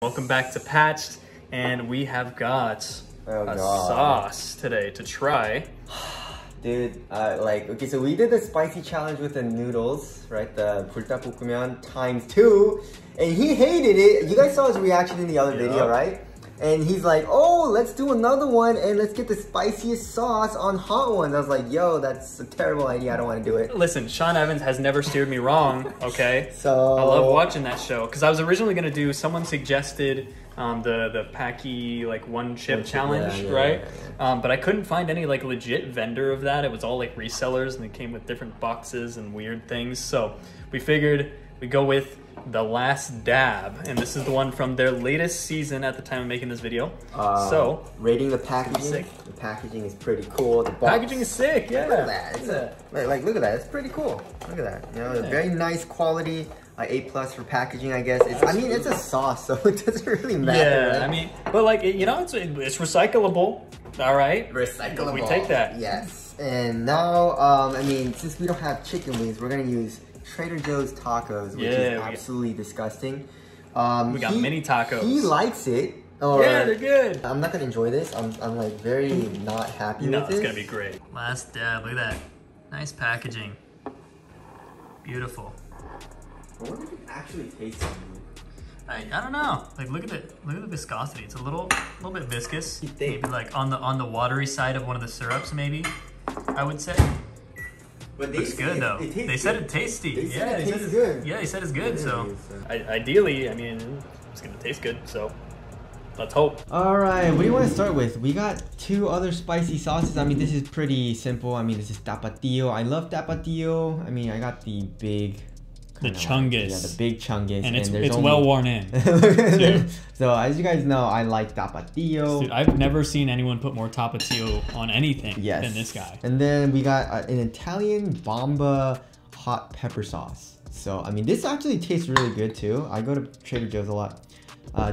Welcome back to Patched, and we have got a sauce today to try. Dude, okay, so we did the spicy challenge with the noodles, right? The 불닭볶음면 ×2, and he hated it. You guys saw his reaction in the other video, right? And he's like, oh, let's do another one and let's get the spiciest sauce on hot ones. I was like, yo, that's a terrible idea. I don't want to do it. Listen, Sean Evans has never steered me wrong, okay? So I love watching that show because I was originally going to do, someone suggested the Packy like one chip challenge, right? But I couldn't find any like legit vendor of that. It was all like resellers and they came with different boxes and weird things. So we figured we'd go with The Last Dab, and this is the one from their latest season at the time of making this video. So rating the packaging. The packaging is pretty cool. The box, packaging is sick, yeah. Look at that. Look at that. It's pretty cool. Look at that. You know, very nice quality. A+ for packaging, I guess. I mean, it's a sauce, so it doesn't really matter. Yeah, right? I mean, but like, you know, it's recyclable. All right, recyclable. We take that. Yes. And now, I mean, since we don't have chicken wings, we're gonna use Trader Joe's tacos, which is absolutely disgusting. We got mini tacos. He likes it. Yeah, they're good. I'm not gonna enjoy this. I'm like very not happy with it. No, it's gonna be great. Last Dab, look at that. Nice packaging. Beautiful. I wonder if it actually tastes good. I don't know. Like look at the viscosity. It's a little bit viscous. Maybe like on the watery side of one of the syrups, maybe. I would say. But it's good though. They said it tasty. Yeah, they said it's good. Yeah, they said it's good. So ideally, I mean, it's gonna taste good. So let's hope. All right, what do you want to start with? We got two other spicy sauces. I mean, this is pretty simple. I mean, this is Tapatio. I love Tapatio. I mean, I got the big. The Chungus. Yeah, the big Chungus. And it's well worn in. So as you guys know, I like Tapatio. Dude, I've never seen anyone put more Tapatio on anything than this guy. And then we got an Italian Bomba hot pepper sauce. So, I mean, this actually tastes really good too. I go to Trader Joe's a lot.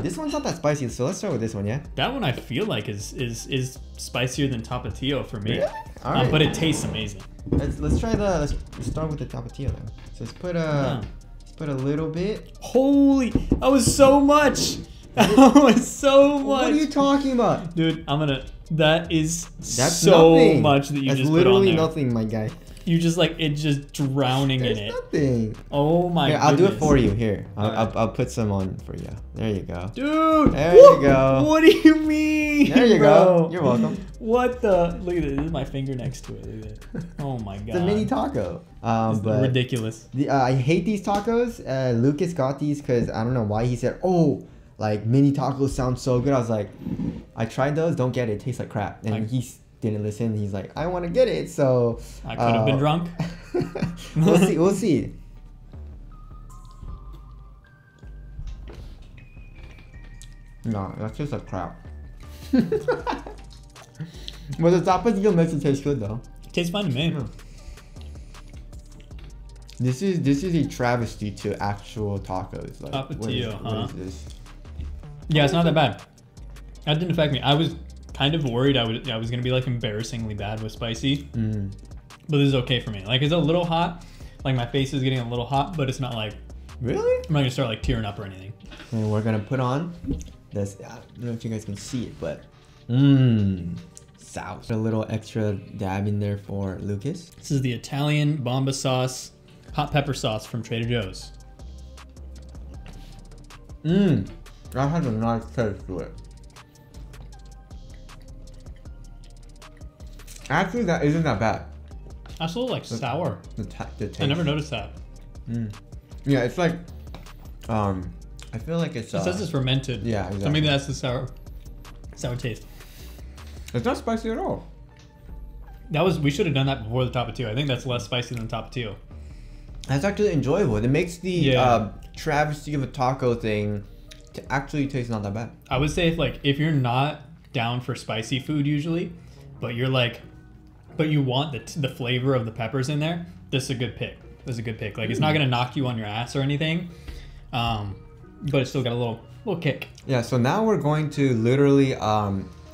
This one's not that spicy, so let's start with this one, yeah? That one I feel like is spicier than Tapatio for me. Really? All right. But it tastes amazing. Let's start with the Tapatio then. So let's put a little bit. Holy, that was so much. That was so much. What are you talking about? Dude, that's so nothing. Much that you just put on there. That's literally nothing, my guy. You just like, it's just drowning in it. Nothing. Oh my goodness. I'll do it for you. Here, I'll put some on for you. There you go. Dude. There you go. What do you mean? There you go. You're welcome. What the? Look at this. This is my finger next to it. Look at it. Oh my god. It's a mini taco. But ridiculous. I hate these tacos. Lucas got these because I don't know why he said, oh, like mini tacos sound so good. I was like, I tried those. Don't get it. It tastes like crap. And he didn't listen. He's like, I want to get it. So I could have been drunk. We'll see. No, that's just like crap. But the tapatio makes it taste good though. It tastes fine to me. Yeah. This is a travesty to actual tacos. Like, Tapatio, what is this? Yeah, it's not that bad. That didn't affect me. I was kind of worried I was gonna be like embarrassingly bad with spicy, but this is okay for me. Like it's a little hot, like my face is getting a little hot, but it's not like really. I'm not gonna start like tearing up or anything. And we're gonna put on this. I don't know if you guys can see it, but sauce. A little extra dab in there for Lucas. This is the Italian Bomba sauce, hot pepper sauce from Trader Joe's. That has a nice taste to it. Actually, that isn't that bad. That's a little like sour. The taste. I never noticed that. Yeah, it's like, I feel like it's. It says it's fermented. Yeah, exactly. So maybe that's the sour taste. It's not spicy at all. We should have done that before the Tapatio. I think that's less spicy than Tapatio. That's actually enjoyable. It makes the travesty of a taco thing to actually taste not that bad. I would say if you're not down for spicy food usually, but you want the flavor of the peppers in there, this is a good pick. This is a good pick. Like it's not gonna knock you on your ass or anything, but it's still got a little kick. Yeah. So now we're going to literally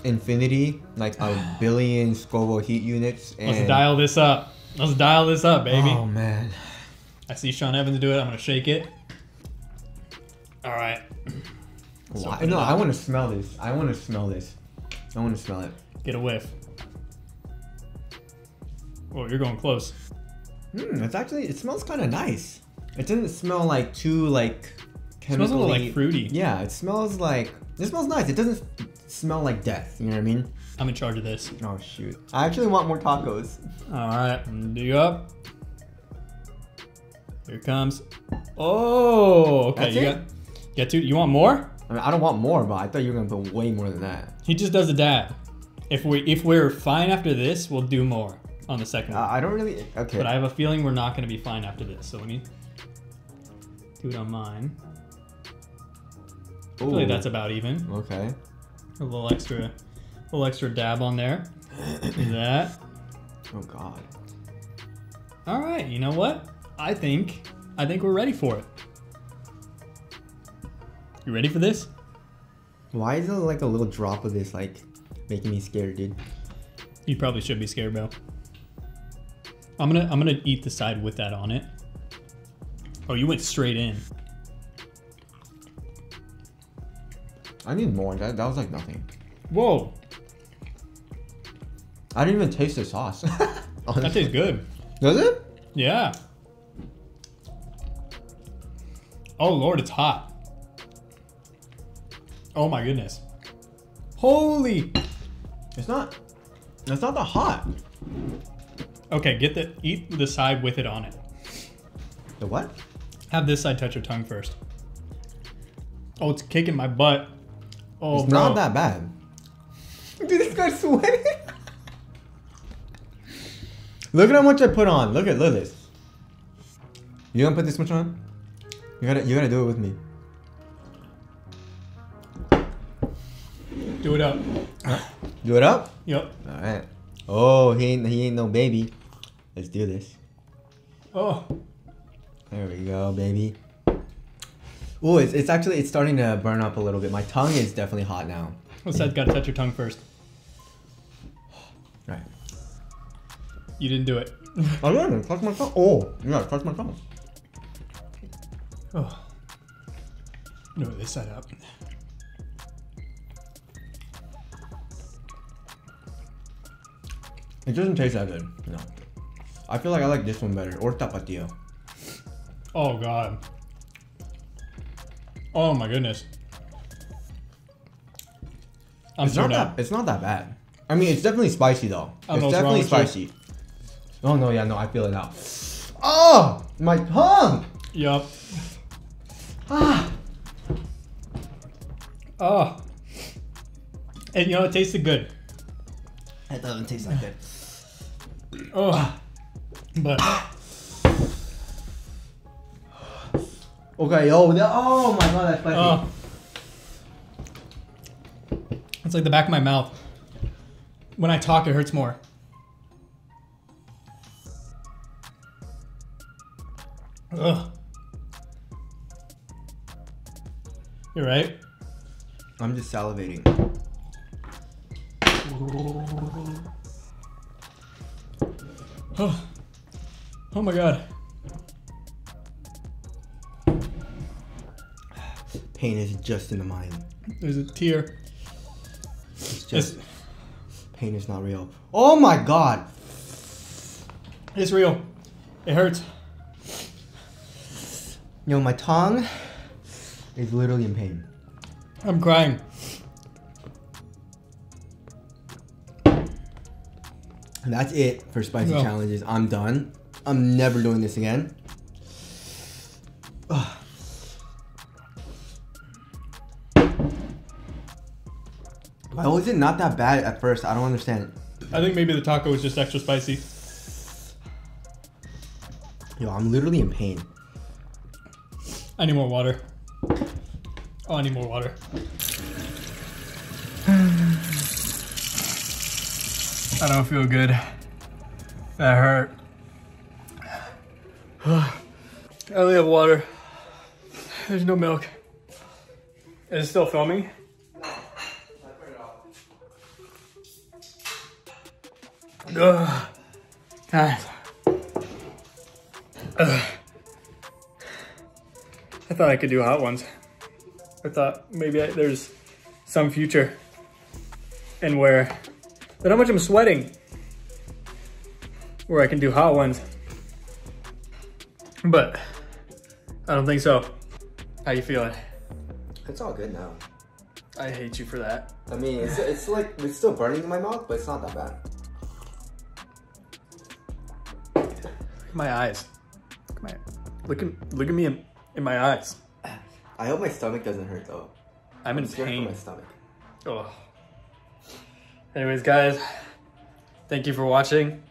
infinity, like a billion Scoville heat units. And let's dial this up. Let's dial this up, baby. Oh man. I see Sean Evans do it. I'm gonna shake it. All right. Why? No, I want to smell this. I want to smell this. I want to smell it. Get a whiff. Oh, you're going close. It's actually, it smells kind of nice. It doesn't smell like too like chemically. It smells a little like fruity. Yeah, it smells nice. It doesn't smell like death. You know what I mean? I'm in charge of this. Oh shoot! I actually want more tacos. All right, I'm gonna do you up. Here it comes. Oh, okay. That's You got two. You want more? I mean, I don't want more, but I thought you were gonna put way more than that. He just does a dab. If we're fine after this, we'll do more on the second one. I don't really. Okay. But I have a feeling we're not gonna be fine after this. So let me do it on mine. I feel like that's about even. Okay. A little extra dab on there. Do that. Oh god. All right. You know what? I think we're ready for it. You ready for this? Why is there like a little drop of this like making me scared, dude? You probably should be scared, bro. I'm gonna eat the side with that on it. Oh, you went straight in. I need more. That was like nothing. Whoa. I didn't even taste the sauce. That tastes good. Does it? Yeah. Oh Lord, it's hot. Oh my goodness. Holy. It's not that hot. Okay, eat the side with it on it. The what? Have this side touch your tongue first. Oh, it's kicking my butt. Oh, it's bro. not that bad. Dude, this guy's sweating. Look at how much I put on. Look at this. You gonna put this much on? You gotta do it with me. Do it up. Do it up? Yep. All right. Oh, he ain't no baby. Let's do this. Oh. There we go, baby. Oh, it's starting to burn up a little bit. My tongue is definitely hot now. What's that? Gotta touch your tongue first. Right. You didn't do it. I didn't touch my tongue. Oh, yeah, touch my tongue. Oh. No, this side up. It doesn't taste that good. No. I feel like I like this one better. Or tapatio. Oh God. Oh my goodness. It's not that bad. I mean, it's definitely spicy though. It's definitely spicy. Oh no, yeah, no, I feel it now. Oh, my tongue. Yup. Ah. Oh. And you know, it tasted good. It doesn't taste like good. Oh. But. Okay, oh my god, that's spicy. Oh. It's like the back of my mouth. When I talk, it hurts more. Ugh. You right? I'm just salivating. Oh. Oh my god. Pain is just in the mind. There's a tear. It's just pain is not real. Oh my god. It's real. It hurts. Yo, my tongue is literally in pain. I'm crying. And that's it for spicy challenges. I'm done. I'm never doing this again. Ugh. Why was it not that bad at first? I don't understand. I think maybe the taco was just extra spicy. Yo, I'm literally in pain. I need more water. Oh, I need more water. I don't feel good. That hurt. I only have water. There's no milk. Is it still filming? Ugh. God. Ugh. I thought I could do hot ones. I thought maybe there's some future in where, but how much I'm sweating, where I can do hot ones. But I don't think so. How you feeling? It's all good now. I hate you for that. I mean, it's like, it's still burning in my mouth, but it's not that bad. Look at my eyes. Look at me in my eyes. I hope my stomach doesn't hurt though. I'm in scared pain. for my stomach. Oh. Anyways, guys, thank you for watching.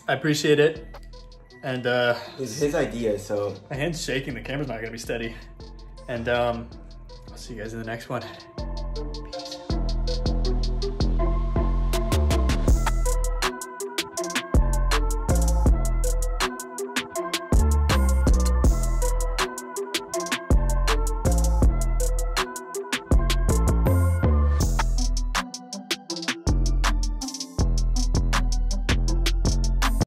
I appreciate it. And it's his idea, so my hand's shaking. The camera's not gonna be steady. And I'll see you guys in the next one. Peace.